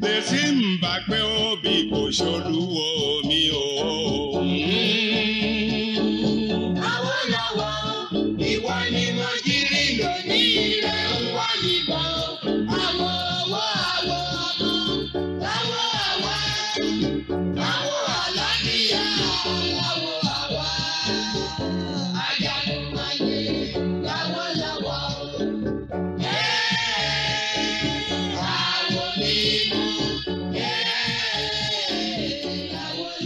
Bẹ́sí ń bá pé òbí kò ṣolúwo mi o. Àwọ̀lọ́wọ́ ìwọ ni mo jí rí lónìí rẹ̀ ń wá nígbà. Àwọ̀ ọwọ́ àwọ̀ ọmọ, àwọ̀ àwa, àwọ̀ àlàáfíà, àwọ̀ àwa. Àjànú máa yẹ láwọ̀lọ́wọ́.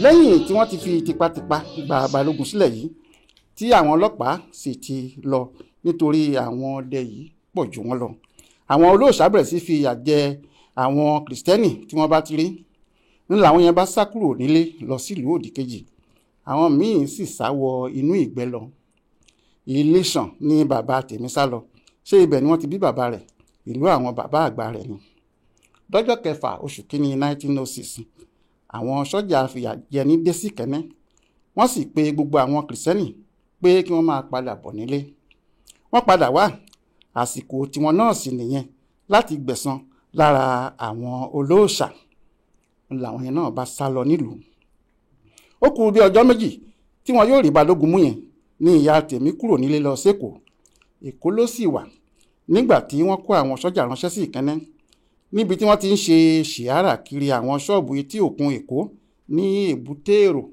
Lẹ́yìn tí wọ́n ti fi tipátipá gba Balógun sílẹ̀ yìí tí àwọn ọlọ́pàá sì ti lọ nítorí àwọn ọdẹ yìí pọ̀ jù wọ́n lọ, àwọn olóòṣà bẹ̀rẹ̀ sí fi ìyà jẹ àwọn kìrìsìtẹ́nì tí wọ́n bá ti rí. ní làwọn yẹn bá sá kúrò nílé lọ sílùú òdìkejì, àwọn míín sì sá wọ inú ìgbẹ́ lọ. Iléṣàn ní bàbá tèmi sá lọ, ṣé ibẹ̀ ni wọ́n ti bí bàbá rẹ̀, ìlú àwọn bàbá àgbà rẹ̀ ni. lọ́jọ́ 6 oṣù kínní 1906 àwọn sọ́jà fìyà jẹni dé sí Kẹ́nẹ́, wọ́n sì pe gbogbo àwọn kìrìsìtẹ́nì pé kí wọ́n máa padà bọ̀ nílé. wọ́n padà wá, àsìkò tiwọn náà sì nìyẹn láti gbẹ̀san lára àwọn olóòṣà. làwọn yẹn náà bá sá lọ nílùú. ó kù bí ọjọ́ méjì tí wọn yóò rí Balógun mú yẹn ní ìyá tèmi kúrò nílé lọ sékòó. Èkó ló sì wà nígbà tí wọ́n kó àwọn sọ́jà ránṣẹ́ sí Ìkẹ́nnẹ́, níbi tí wọ́n ti ń ṣe ṣìárà kiri àwọn ṣọ́ọ̀bù etí òkun Èkó ní Èbúté Èrò.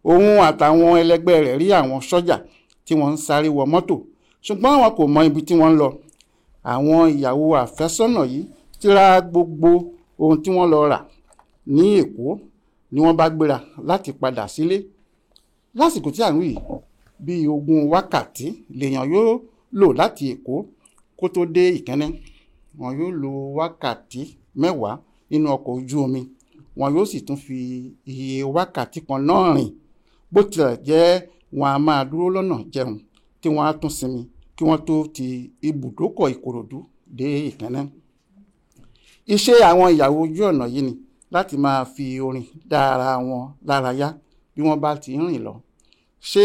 Òun àtàwọn ẹlẹgbẹ́ rẹ̀ rí àwọn sọ́jà tí wọ́n ń sáré wọ mọ́tò, ṣùgbọ́n wọn kò mọ ibi tí wọ́n ń lọ. Àwọn ìyàwó àfẹ́sọ́nà yìí ti ra gbogbo ohun tí wọ́n lọ rà ní Èkó ni wọ́n bá gbéra láti padà sílé. lásìkò tí à ń wí bíi 20 wákàtí lèèyàn yóò lò láti Èkó kó tó dé Ìkẹ́nnẹ́. wọn yóò lo wákàtí 10 nínú ọkọ̀ ojú omi, wọn yóò sì tún fi iye wákàtí kan náà rìn. bó tilẹ̀ jẹ́ wọn a máa dúró lọ́nà jẹun tí wọ́n á tún sinmi kí wọ́n tó ti ibùdókọ̀ Ìkòròdú dé Ìkẹ́nnẹ́. Iṣẹ́ àwọn ìyàwó ojú ọ̀nà yìí ni láti máa fi orin dá ara wọn lára yá bí wọ́n bá ti ń rìn lọ. Ṣé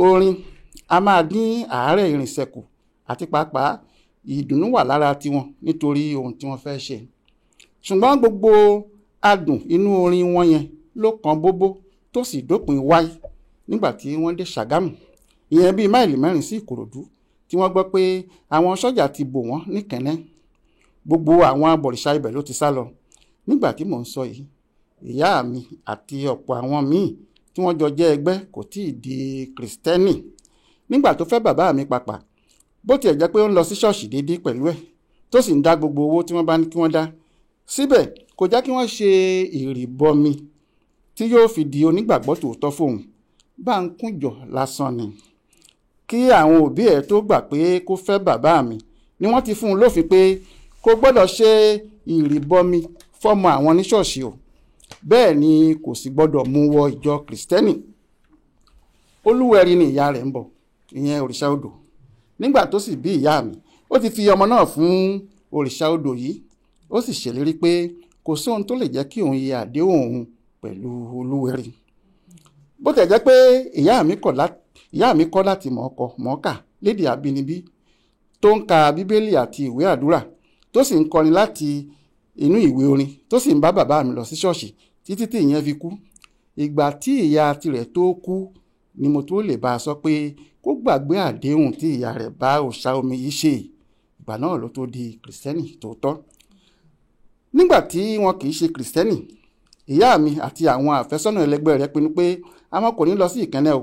orin a máa dín àárẹ̀ ìrìnsẹ̀ kù, àti pàápàá ìdùnnú wà lára tiwọn nítorí ohun tí wọ́n fẹ́ ṣe. ṣùgbọ́n gbogbo adùn inú orin wọn yẹn ló kan bóbó tó sì dópin wáyé nígbà tí wọ́n dé Ṣàgámù, ìyẹn bíi máìlì 4 sí Ìkòròdú, tí wọ́n gbọ́ pé àwọn sọ́jà ti bò wọ́n ní Kẹ́nnẹ́. Gbogbo àwọn abọ̀rìṣà ibẹ̀ ló ti sá lọ. nígbà tí mò ń sọ yìí, ìyá mi àti ọ̀pọ̀ àwọn míì tí wọ́n jọ jẹ́ ẹgbẹ́ kò tíì di kìrìsìtẹ́nì. nígbà tó fẹ́ bàbá mi pàpà, bó tiẹ̀ jẹ́ pé ó ń lọ sí ṣọ́ọ̀ṣì déédéé pẹ̀lú ẹ̀ tó sì ń dá gbogbo owó tí wọ́n bá ní kí wọ́n dá, síbẹ̀ kò já kí wọ́n ṣe ìrìbọmi tí yóò fi di onígbàgbọ́ tòótọ́ fóun. bá ń kúnjọ lásán ni. kí àwọn òbí ẹ̀ tó gbà pé kó fẹ́ bàbá mi ni wọ́n ti fún un lófin pé kò gbọ́dọ̀ ṣe ìrìbọmi fọ́mọ àwọn ní ṣọ́ọ̀ṣì o, bẹ́ẹ̀ ni kò sì gbọ́dọ̀ mú wọ ìjọ kìrìsìtẹ́nì. Olúwẹ̀rí ni ìyá rẹ̀ ń bọ̀, ìyẹn òrìṣà odò. nígbà tó sì bí ìyá mi, ó ti fi ọmọ náà fún òrìṣà odò yìí, ó sì ṣèlérí pé kò sóhun tó lè jẹ́ kí òun yẹ àdéhùn òun pẹ̀lú Olúwẹ̀rí. bó tẹ̀ jẹ́ pé ìyá mi kọ́ láti mọ̀ọ́kà lédè àbínibí, tó ń ka Bíbélì àti ìwé àdúrà, tó sì ń kọrin láti inú ìwé orin, tó sì ń bá bàbá mi lọ sí ṣọ́ọ̀ṣì títí tí ìyẹn fi kú. ìgbà tí ìyá tirẹ̀ tó kú ni mo tó lè bá a sọ pé kó gbàgbé àdéhùn tí ìyá rẹ̀ bá òòṣà omi yìí ṣe. ìgbà náà ló tó di kìrìsìtẹ́nì tòótọ́. nígbà tí wọn kì í ṣe kìrìsìtẹ́nì, ìyá mi àti àwọn àfẹ́sọ́nà ẹlẹgbẹ́ rẹ̀ pinnu pé àwọn kò ní lọ sí Ìkẹ́nnẹ́ o.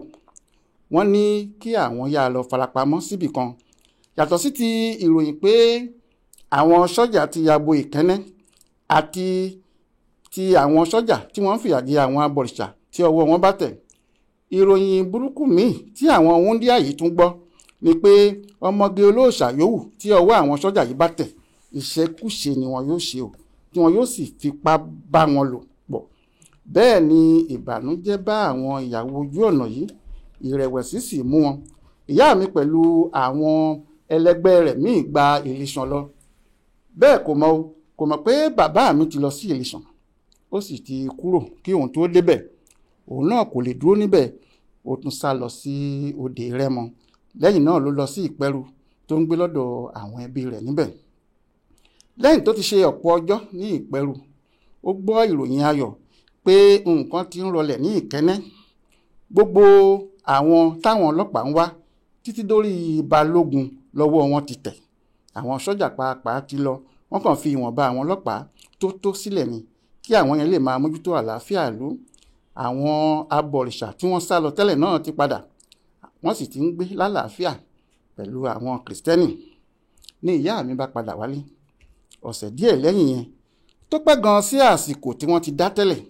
wọ́n ní kí àwọn yá lọ farapamọ́ síbì kan. yàtọ̀ sí ti ìròyìn pé àwọn sọ́jà ti ya bo Ìkẹ́nnẹ́ àti ti àwọn sọ́jà tí wọ́n ń fìyà jẹ àwọn abọ̀rìṣà tí ọwọ́ wọn bá tẹ̀, ìròyìn burúkú míì tí àwọn wúńdíá yìí tún gbọ́ ni pé ọmọge olóòṣà yòówù tí ọwọ́ àwọn sọ́jà yìí bá tẹ̀, ìṣekúṣe ni wọn yóò ṣe o, tí wọn yóò sì fipá bá wọn lò pọ̀. bẹ́ẹ̀ ni ìbànújẹ́ bá àwọn ìyàwó ojú ọ̀nà yìí, ìrẹ̀wẹ̀sì sì mú wọn. ìyá mi pẹ̀lú àwọn ẹlẹgbẹ́ rẹ̀ míì gba Ìlíṣàn lọ. bẹ́ẹ̀ kò mọ̀ pé bàbá mi ti lọ sí Ìlíṣàn, ó sì ti kúrò kí òun tó débẹ̀. òun náà kò lè dúró níbẹ̀, ó tún sá lọ sí Òde Rẹ́mọ. lẹ́yìn náà ló lọ sí Ìpẹ́rù tó ń gbé lọ́dọ̀ àwọn ẹbí rẹ̀ níbẹ̀. lẹ́yìn tó ti ṣe ọ̀pọ̀ ọjọ́ ní ìpẹ̀rù ó gbọ́ ìròyìn ayọ̀ pé nǹkan ti ń rọlẹ̀ ní ìkẹ́nẹ́. Gbogbo àwọn táwọn ọlọ́pàá ń wá títí dórí balógun lọ́wọ́ wọn ti tẹ̀. Àwọn sọ́jà pàápàá ti lọ, wọ́n kàn fi ìwọ̀nba àwọn ọlọ́pàá tó sílẹ̀ ni kí àwọn yẹn lè máa mójútó àlàáfíà ìlú. Àwọn abọ̀rìṣà tí wọ́n sá lọ tẹ́lẹ̀ náà ti padà, wọ́n sì ti ń gbé lálàáfíà pẹ̀lú àwọn kìrìsìtẹ́nì. Ní ìyá mi bá padà wálé. Ọ̀sẹ̀ díẹ̀ lẹ́yìn yẹn tó pẹ́ gan sí àsìkò tí wọ́n ti dá tẹ́lẹ̀,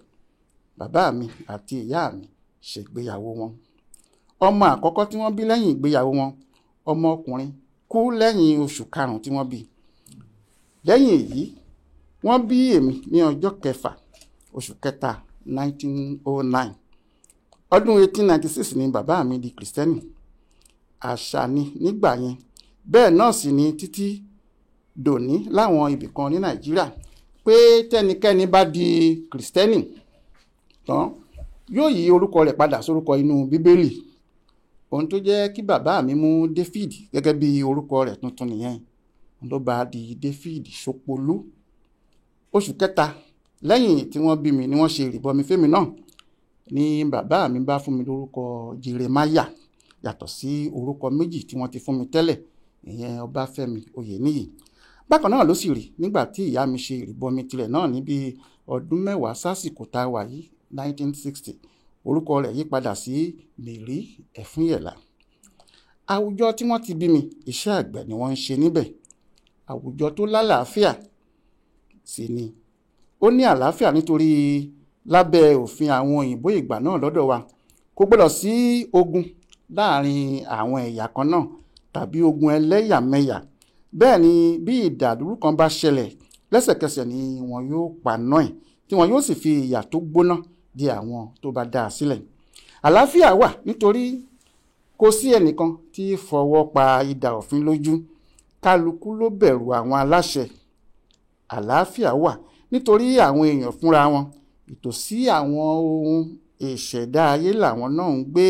bàbá mi àti ìyá mi ṣègbéyàwó wọn. Ọmọ àkọ́kọ́ tí wọ́n bí lẹ́yìn ìgbéyàwó wọn, ọmọkùnrin, kú lẹ́yìn oṣù karùn-ún tí wọ́n bí. Lẹ́yìn èyí wọ́n bí èmi ní ọjọ́ 6 oṣù kẹta 1909. Ọdún 1896 ni bàbá mi di kìrìsìtẹ́nì. Àṣà ni nígbà yẹn, bẹ́ẹ̀ náà sì ni títí dòní láwọn ibìkan ní Nàìjíríà, pé tẹ́nikẹ́ni bá di kìrìsìtẹ́nì tán yóò yí orúkọ rẹ̀ padà sórúkọ inú Bíbélì. Ohun tó jẹ́ kí bàbá mi mú David gẹ́gẹ́ bí orúkọ rẹ̀ tuntun nìyẹn, ló bá di David Ṣópolú. Oṣù kẹta lẹ́yìn tí wọ́n bí mi ni wọ́n ṣe ìrìbọmi fẹ́mi náà, ni bàbá mi bá fún mi lórúkọ Jeremáyà, yàtọ̀ sí orúkọ méjì tí wọ́n ti fún mi tẹ́lẹ̀, ìyẹn Ọbáfẹ́mi Oyèníyì. Bákan náà ló sì rí nígbà tí ìyá mi ṣe ìrìbọmi tirẹ̀ náà ní bí ọdún 10 sásìkò tá a wà yìí 1960. Orúkọ rẹ̀ yí padà sí Mary Ẹ̀fúnyẹ̀lá. Àwùjọ tí wọ́n ti bí mi, iṣẹ́ àgbẹ̀ ni wọ́n ń ṣe níbẹ̀. Àwùjọ tó lálàáfíà sì ni. Ó ní àlàáfíà nítorí lábẹ́ òfin àwọn òyìnbó ìgbà náà lọ́dọ̀ wa kò gbọ́dọ̀ sí ogun láàrin àwọn ẹ̀yà kan náà tàbí ogun ẹlẹ́yàmẹ̀yà. Bẹ́ẹ̀ ni bí ìdàlúrú kan bá ṣẹlẹ̀, lẹ́sẹ̀kẹsẹ̀ ni wọn yóò paná ẹ̀, tí wọn yóò sì fi ìyà tó gbóná di àwọn tó bá dá a sílẹ̀. Àlàáfíà wà nítorí kò sí ẹnìkan tí fọwọ́ pa idà òfin lójú. Kálukú ló bẹ̀rù àwọn aláṣẹ. Àlàáfíà wà nítorí àwọn èèyàn fúnra wọn, ìtòsí àwọn ohun ìṣẹ̀dá ayé làwọn náà ń gbé.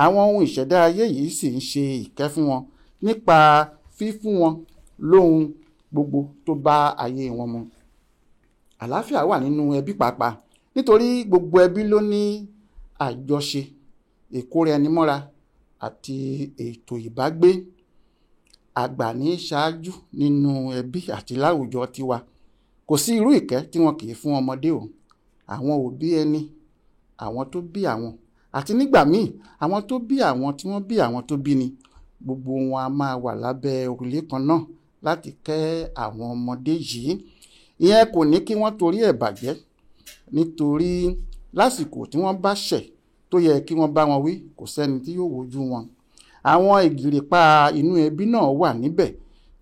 Àwọn ohun ìṣẹ̀dá ayé yìí sì ń ṣe ìkẹ́ fún wọn nípa fífún wọn lóhun gbogbo tó bá ayé wọn mu. Àlàáfíà wà nínú ẹbí pàápàá nítorí gbogbo ẹbí ló ní àjọṣe, ìkóraẹnimọ́ra àti ètò ìbágbé. Àgbà ní ṣáájú nínú ẹbí àti láwùjọ tiwa. Kò sí irú ìkẹ́ tí wọn kì í fún ọmọdé o. Àwọn òbí ẹni, àwọn tó bí àwọn, àti nígbà míì àwọn tó bí àwọn tí wọ́n bí àwọn tó bí ni, gbogbo wọn a máa wà lábẹ́ òrùlé kan náà láti kẹ́ àwọn ọmọdé yìí. Ìyẹn kò ní kí wọ́n torí ẹ̀ bàjẹ́, nítorí lásìkò tí wọ́n bá ṣẹ̀ tó yẹ kí wọ́n bá wọn wí, kò sẹ́ni tí yóò wojú wọn. Àwọn ìgìrìpá inú ẹbí náà wà níbẹ̀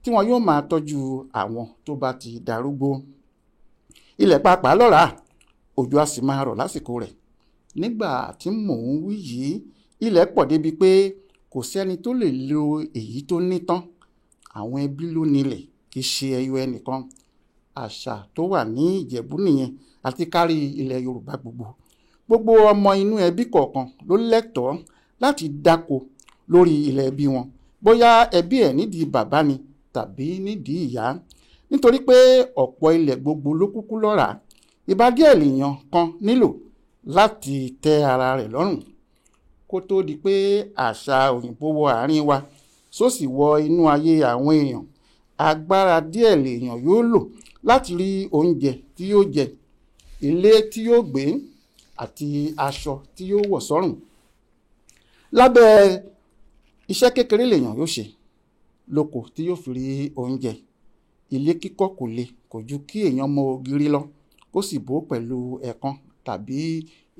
tí wọn yóò máa tọ́jú àwọn tó bá ti darúgbó. Ilẹ̀ pàápàá lọ́ràá, òjò a sì máa rọ̀ lásìkò rẹ̀. Nígbà tí mò ń wí yìí, ilẹ̀ pọ̀ débi pé kò sẹ́ni tó lè lo èyí tó ní tán. Àwọn ẹbí ló nílẹ̀, kì í ṣe ẹyọ ẹnìkan. Àṣà tó wà ní Ìjẹ̀bú nìyẹn àti kárí ilẹ̀ Yorùbá gbogbo. Gbogbo ọmọ inú ẹbí kọ̀ọ̀kan ló lẹ́tọ̀ọ́ láti dáko lórí ilẹ̀ ẹbí wọn, bóyá ẹbí ẹ̀ nídìí bàbá ni tàbí nídìí ìyá. Nítorí pé ọ̀pọ̀ ilẹ̀ gbogbo ló kúkú lọ́ràá, ìbá díẹ̀ lèèyàn kan nílò láti tẹ́ ara rẹ̀ lọ́rùn. Kó tó di pé àṣà òyìnbó wọ àárín wa, sósì wọ inú ayé àwọn èèyàn, agbára díẹ̀ lèèyàn yóò lò láti rí oúnjẹ tí yóò jẹ, ilé tí yóò gbé àti aṣọ tí yóò wọ̀ sọ́rùn. Lábẹ́ iṣẹ́ kékeré lèèyàn yóò ṣe lóko tí yóò fi rí oúnjẹ. Ilé kíkọ́ kò le, kò ju kí èèyàn mọ ògiri lọ kó sì bò pẹ̀lú ẹ̀kan tàbí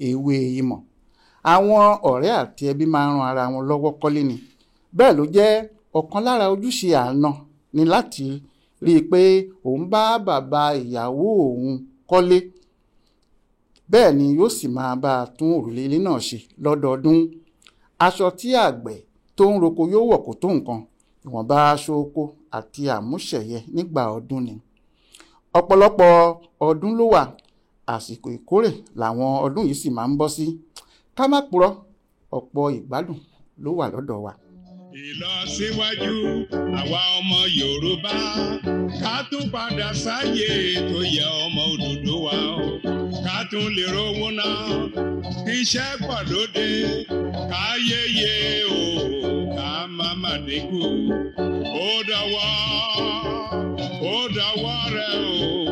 ewé ìmọ̀. Àwọn ọ̀rẹ́ àti ẹbí máa ń ran ara wọn lọ́wọ́ kọ́lé ni. Bẹ́ẹ̀ ló jẹ́ ọ̀kan lára ojúṣe àna ni láti rí i pé òun bá bàbá ìyàwó òun kọ́lé. Bẹ́ẹ̀ ni yóò sì máa bá a tún òrùlé ilé náà ṣe lọ́dọọdún. Aṣọ tí àgbẹ̀ tó ń roko yóò wọ̀ kó tó nǹkan, ìwọ̀nba aṣọ oko àti àmúṣẹ̀yẹ nígbà ọdún ni. Ọ̀pọ̀lọpọ̀ ọdún ló wà, àsìkò ìkórè làwọn ọdún yìí sì máa ń bọ́ sí. Ká má purọ́, ọ̀pọ̀ ìgbádùn ló wà lọ́dọ̀ wa. ìlọsíwájú àwa ọmọ Yorùbá ká tún padà sáyé tó yẹ ọmọ Odùduwà o ká tún lè rówó náà kí iṣẹ́ pọ̀ lóde ká yéye o ká má má dínkù ó dọwọ́ rẹ o.